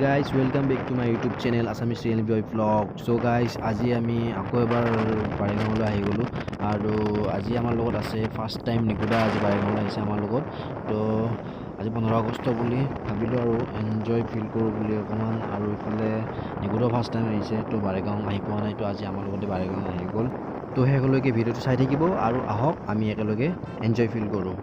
guys, welcome back to my YouTube channel Assamese Realeme vlog. So guys, আজি আমি আকৌ এবাৰ বাৰেগাঁৱলৈ আহি গলো আৰু আজি আমাৰ লগত আছে ফাৰ্স্ট টাইম নিকুদা আজি বাৰেগাঁৱলৈ আহিছে আমাৰ লগত। তো আজি 15 আগষ্ট বুলি ভাবিলো আৰু এনজয় ফিল কৰো বুলি অকমান আৰু ইফালে নিকুদা ফাৰ্স্ট টাইম আহিছে তো বাৰেগাঁও আহি পোৱা নাই তো আজি আমাৰ লগতে বাৰেগাঁও আহি গল। তো হেকলৈকে ভিডিওটো চাই থাকিব আৰু আহক আমি একেলগে এনজয় ফিল কৰো।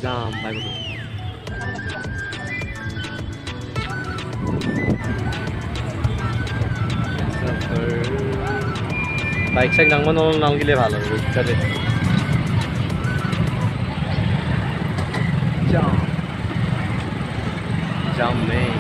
Jam bike সাইড ডাঙৰ নাম গিলে ভাল হ'ব তাতে জাম জাম নেই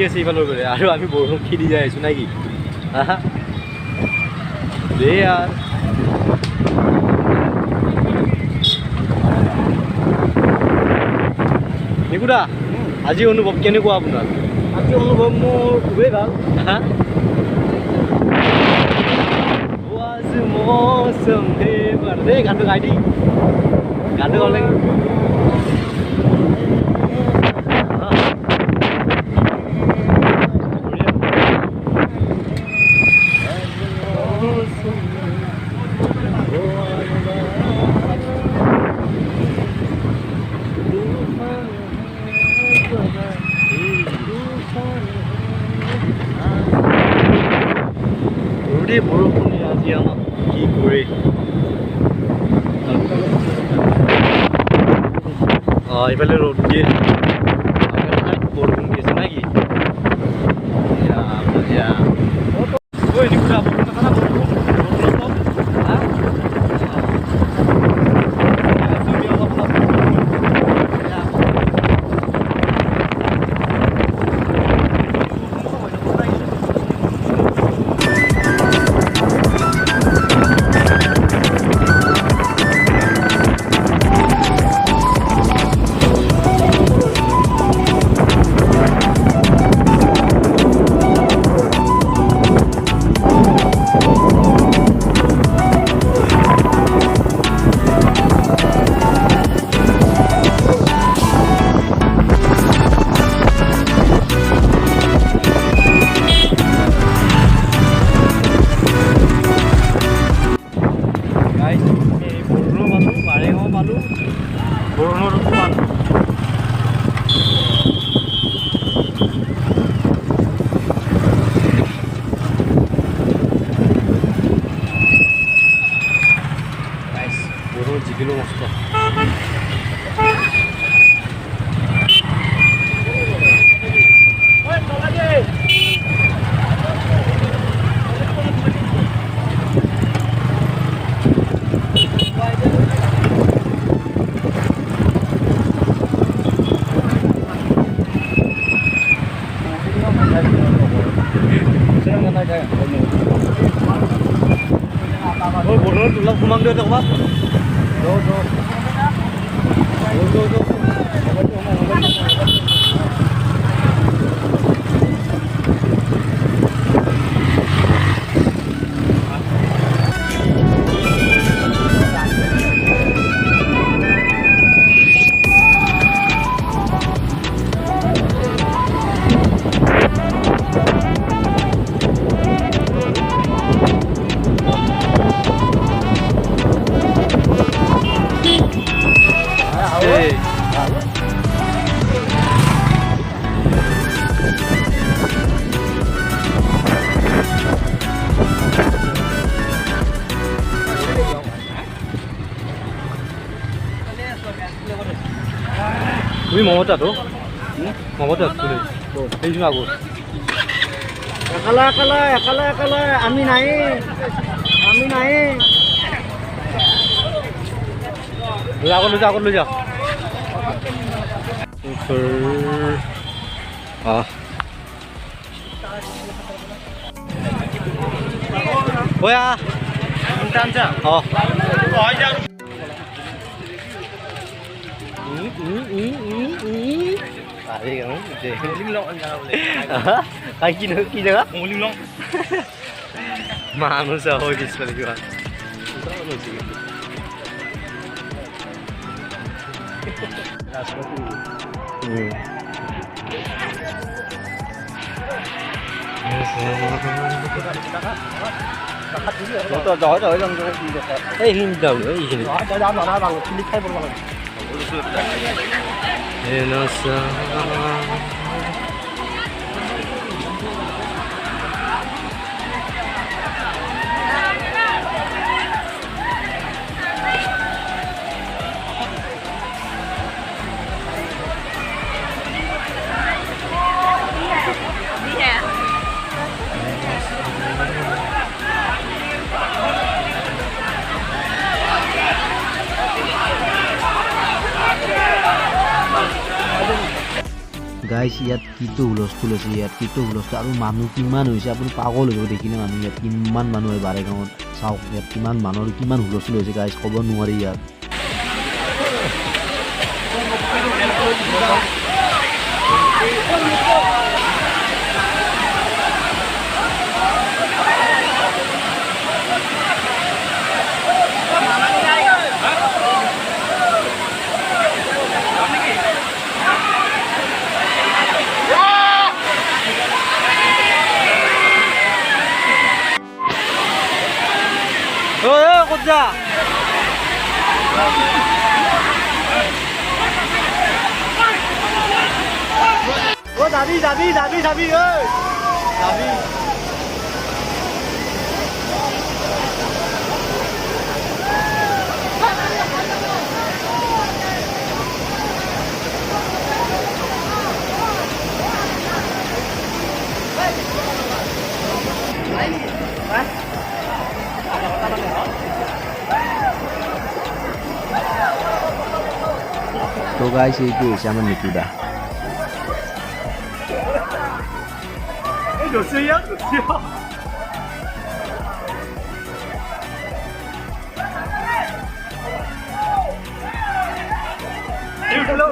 আছে ইফালৰ পৰা আৰু আমি বৰষুণ খেলি যাই আছো নাকি দে यार নিকুদা আজি অনুভৱ কেনেকুৱা আপোনাৰ আজি অনুভৱ মোৰ খুবেই ভাল मौसम है बरदे गानটো গাই দি গানটো গালে Udah buru-buru ya dia mah kikure. 이발레 로드 뒤에 buru-buru di lagi. Ya, ya. Woi, ini udah mana buru-buru? Hah? Kilo mosco. Oh, bodoh tulang kumang dia tak apa? Ini mau apa tuh? Mau apa tuh? Ini juga aku. Kalah, Amin naik. Lu jak. 뭐야? 짠짠. Đấy không? Linh lộn nào vậy? Cái kia nữa? Linh lộn. Mà nó sợ hồi đi xử lý rồi. Nó giỏi rồi rằng cái hình đầu nữa gì đó cho dám vào bằng clip hay bằng Guys, ইয়াত কিটো হুলস্থুল হৈছে, ইয়াত কিটো হুলস্থুল আৰু মানুহ কিমান হৈছে আপুনি পাগল হৈ যাব দেখিলে মানুহ ইয়াত কিমান মানুহ হয় বাৰে গাঁৱত চাওক ইয়াত কিমান মানুহৰ কিমান হুলস্থুল হৈছে গাইজ ক'ব নোৱাৰি ইয়াত Ủa đạp đi ơi. Đạp đi. তো গাইস এইটো হৈছে আমাৰ নিকুদা有声音，有声音。Hello.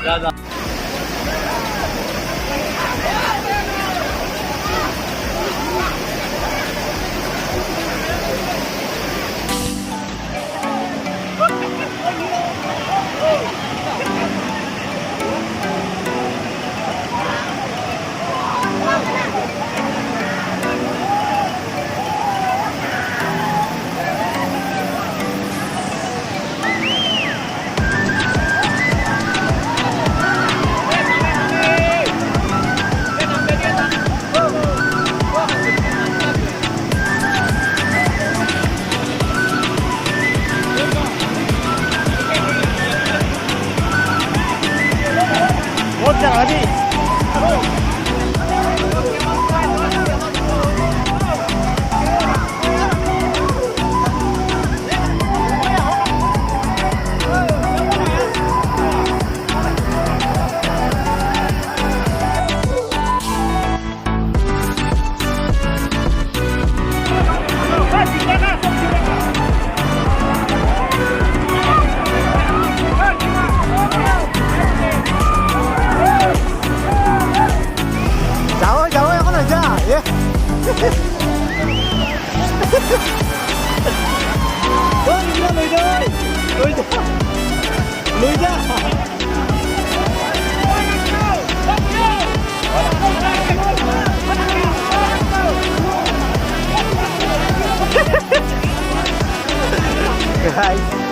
Ya da. Lùi ra. Guys.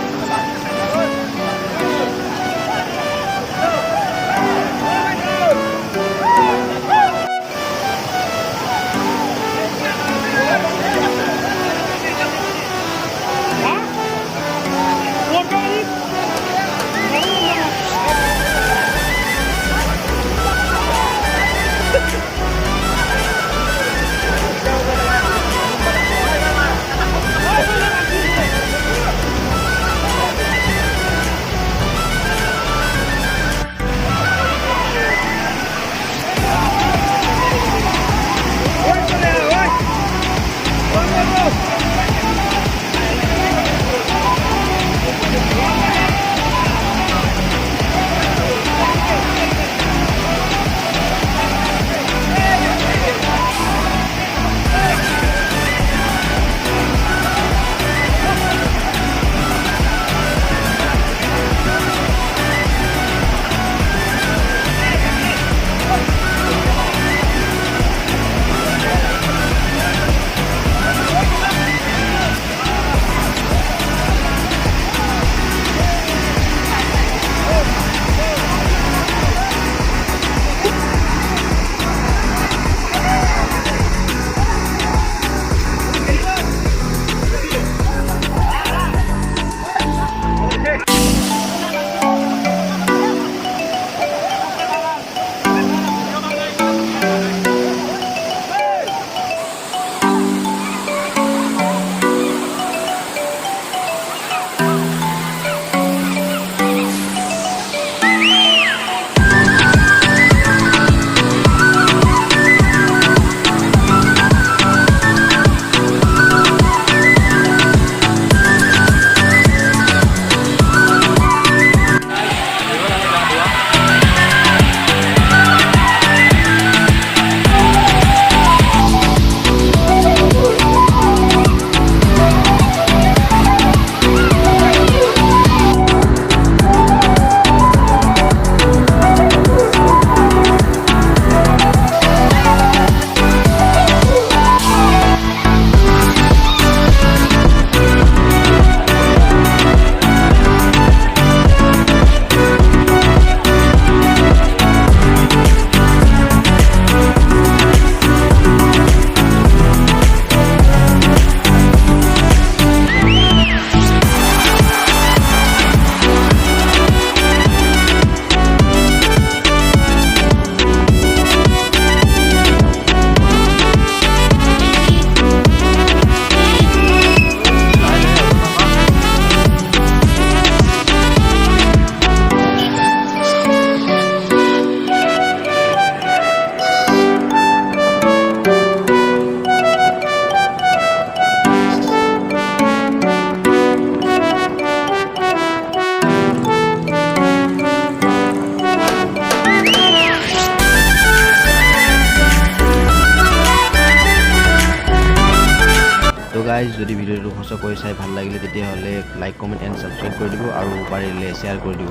Guys যদি ভিডিঅ'টো সঁচাকৈ চাই ভাল লাগিলে তেতিয়াহ'লে লাইক কমেণ্ট এণ্ড ছাবস্ক্ৰাইব কৰি দিব আৰু পাৰিলে শ্বেয়াৰ কৰি দিব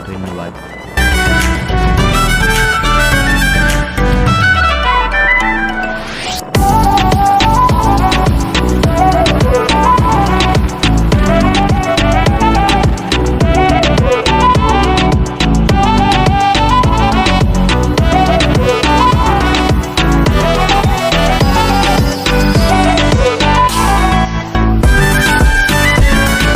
ধন্যবাদ